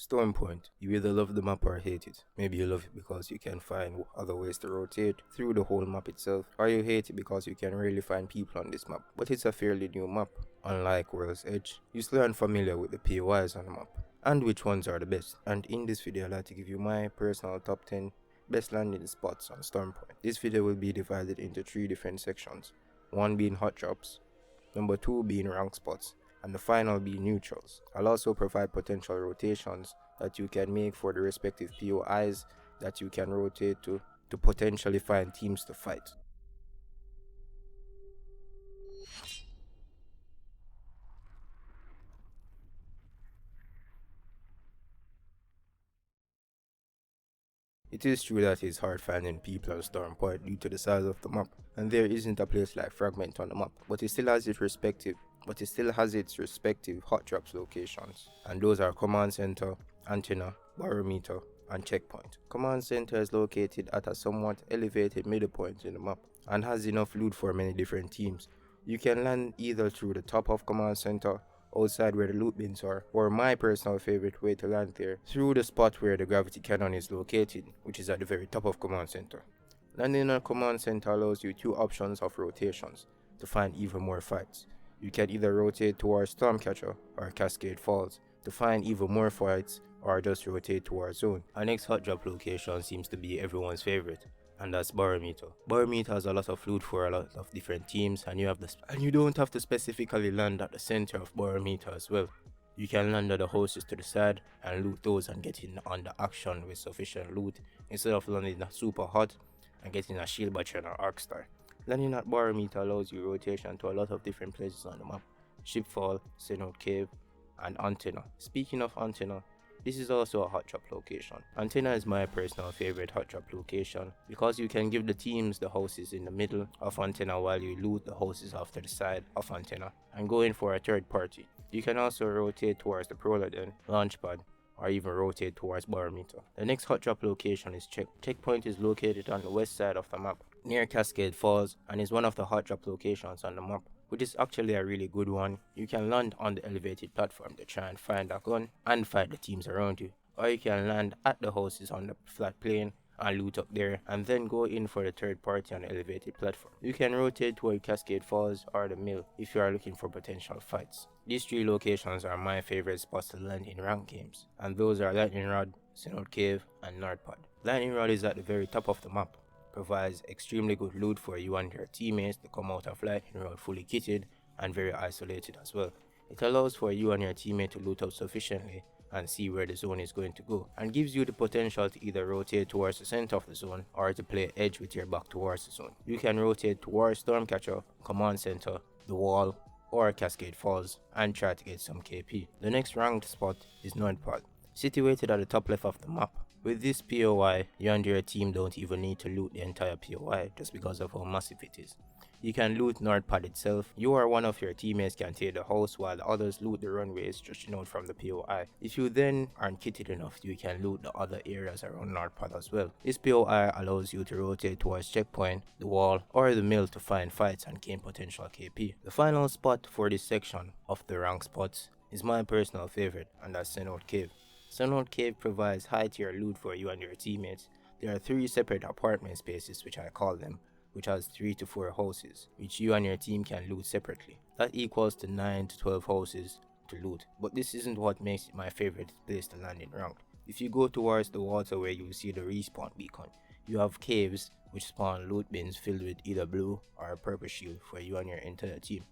Storm Point. You either love the map or hate it. Maybe you love it because you can find other ways to rotate through the whole map itself, or you hate it because you can rarely find people on this map. But it's a fairly new map. Unlike World's Edge, you still aren't familiar with the POIs on the map, and which ones are the best. And in this video I'd like to give you my personal top 10 best landing spots on Storm Point. This video will be divided into 3 different sections, one being hot drops, number 2 being rank spots, and the final being neutrals. I'll also provide potential rotations that you can make for the respective POIs that you can rotate to potentially find teams to fight. It is true that it's hard finding people on Storm Point due to the size of the map, and there isn't a place like Fragment on the map, but it still has its respective hot drops locations, and those are Command Center, Antenna, Barometer, and Checkpoint. Command Center is located at a somewhat elevated middle point in the map and has enough loot for many different teams. You can land either through the top of Command Center, outside where the loot bins are, or my personal favorite way to land there, through the spot where the gravity cannon is located, which is at the very top of Command Center. Landing on Command Center allows you 2 options of rotations to find even more fights. You can either rotate towards Stormcatcher or Cascade Falls to find even more fights, or just rotate towards Zone. Our next hot drop location seems to be everyone's favorite, and that's Barometer. Barometer has a lot of loot for a lot of different teams, and you don't have to specifically land at the center of Barometer as well. You can land at the houses to the side and loot those and get in on the action with sufficient loot, instead of landing super hot and getting a shield battery or arc star. Landing at Barometer allows you rotation to a lot of different places on the map: Shipfall, Cenote Cave, and Antenna. Speaking of Antenna, this is also a hot drop location. Antenna is my personal favorite hot drop location because you can give the teams the houses in the middle of Antenna while you loot the houses off to the side of Antenna and go in for a third party. You can also rotate towards the Prolodon, Launchpad, or even rotate towards Barometer. The next hot drop location is Checkpoint is located on the west side of the map, near Cascade Falls, and is one of the hot drop locations on the map, which is actually a really good one. You can land on the elevated platform to try and find a gun and fight the teams around you, or you can land at the houses on the flat plane and loot up there, and then go in for the third party on the elevated platform. You can rotate toward Cascade Falls or the mill if you are looking for potential fights. These 3 locations are my favorite spots to land in ranked games, and those are Lightning Rod, Cenote Cave, and Nordpod. Lightning Rod is at the very top of the map, provides extremely good loot for you and your teammates to come out of Lightning Rod fully kitted and very isolated as well. It allows for you and your teammate to loot up sufficiently and see where the zone is going to go, and gives you the potential to either rotate towards the center of the zone or to play edge with your back towards the zone. You can rotate towards Stormcatcher, Command Center, the wall, or Cascade Falls and try to get some KP. The next ranked spot is Nordpod, situated at the top left of the map. With this POI, you and your team don't even need to loot the entire POI just because of how massive it is. You can loot Nordpod itself. You or one of your teammates can take the house while the others loot the runways stretching out from the POI. If you then aren't kitted enough, you can loot the other areas around Nordpod as well. This POI allows you to rotate towards Checkpoint, the wall, or the mill to find fights and gain potential KP. The final spot for this section of the rank spots is my personal favorite, and that's Cenote Cave. Cenote Cave provides high tier loot for you and your teammates. There are 3 separate apartment spaces, which I call them, which has 3 to 4 houses, which you and your team can loot separately. That equals to 9 to 12 houses to loot, but this isn't what makes it my favorite place to land in ranked. If you go towards the water where you will see the respawn beacon, you have caves which spawn loot bins filled with either blue or a purple shield for you and your entire team.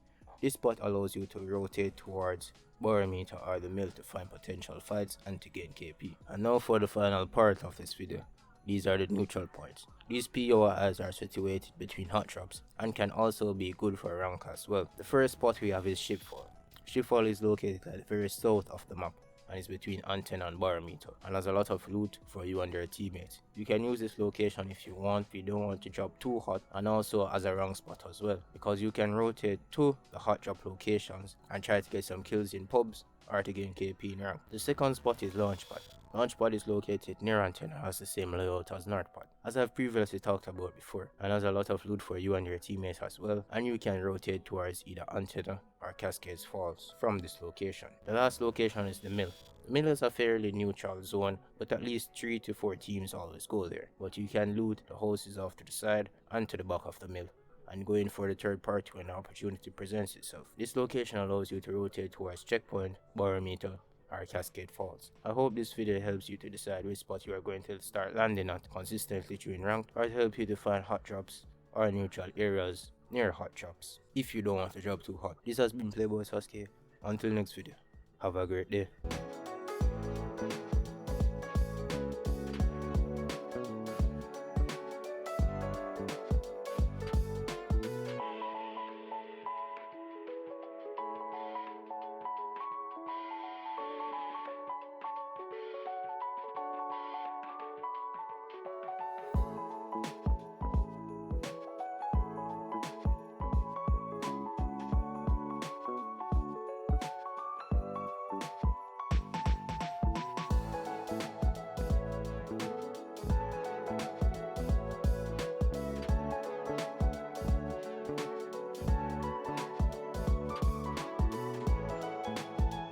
This spot allows you to rotate towards Barometer or the mill to find potential fights and to gain KP. And now for the final part of this video. These are the neutral points. These POIs are situated between hot drops and can also be good for rank as well. The first spot we have is Shipfall. Shipfall is located at the very south of the map and is between Antenna and Barometer, and has a lot of loot for you and your teammates. You can use this location if you want, if you don't want to drop too hot, and also as a rank spot as well, because you can rotate to the hot drop locations and try to get some kills in pubs or to gain KP in rank. The second spot is Launchpad. Launchpad is located near antenna, has the same layout as northpad, as I've previously talked about before, and has a lot of loot for you and your teammates as well, and you can rotate towards either antenna or Cascades Falls from this location. The last location is the mill. The mill is a fairly neutral zone, but at least 3 to 4 teams always go there, but you can loot the houses off to the side and to the back of the mill, and go in for the third party when the opportunity presents itself. This location allows you to rotate towards checkpoint, barometer, or Cascade Falls. I hope this video helps you to decide which spot you are going to start landing at consistently during ranked, or to help you to find hot drops or neutral areas near hot drops if you don't want to drop too hot. This has been Playboy Sasuke. Until next video, have a great day.